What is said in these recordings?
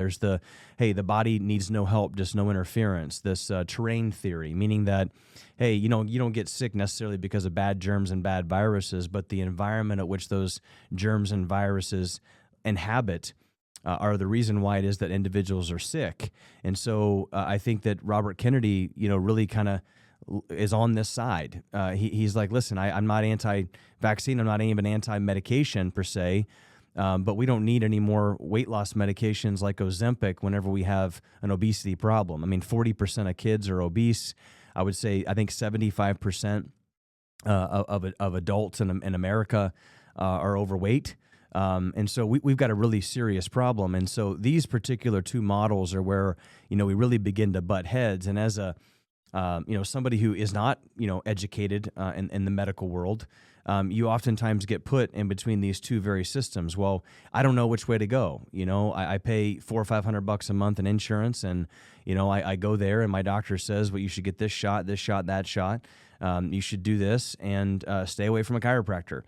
There's the, hey, the body needs no help, just no interference. This terrain theory, meaning that, hey, you don't get sick necessarily because of bad germs and bad viruses, but the environment at which those germs and viruses inhabit are the reason why it is that individuals are sick. And so I think that Robert Kennedy, really kind of is on this side. He's like, listen, I'm not anti-vaccine. I'm not even anti-medication per se. But we don't need any more weight loss medications like Ozempic whenever we have an obesity problem. I mean, 40% of kids are obese. I would say, I think 75% of adults in America are overweight. And so we've got a really serious problem. And so these particular two models are where, we really begin to butt heads. And as somebody who is not, educated in the medical world, you oftentimes get put in between these two very systems. Well, I don't know which way to go. I pay $400 or $500 a month in insurance, and I go there, and my doctor says, well, you should get this shot, that shot. You should do this, and stay away from a chiropractor.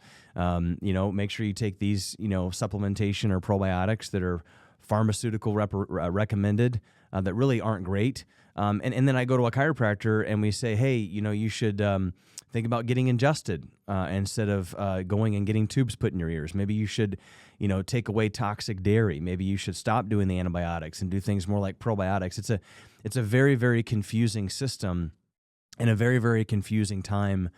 Make sure you take these, supplementation or probiotics that are pharmaceutical recommended that really aren't great. And then I go to a chiropractor and we say, hey, you should think about getting ingested instead of going and getting tubes put in your ears. Maybe you should, take away toxic dairy. Maybe you should stop doing the antibiotics and do things more like probiotics. It's a very, very confusing system and a very, very confusing time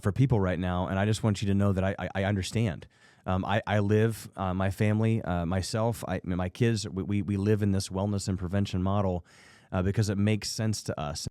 for people right now. And I just want you to know that I understand. I live, my family, myself, my kids, we live in this wellness and prevention model because it makes sense to us.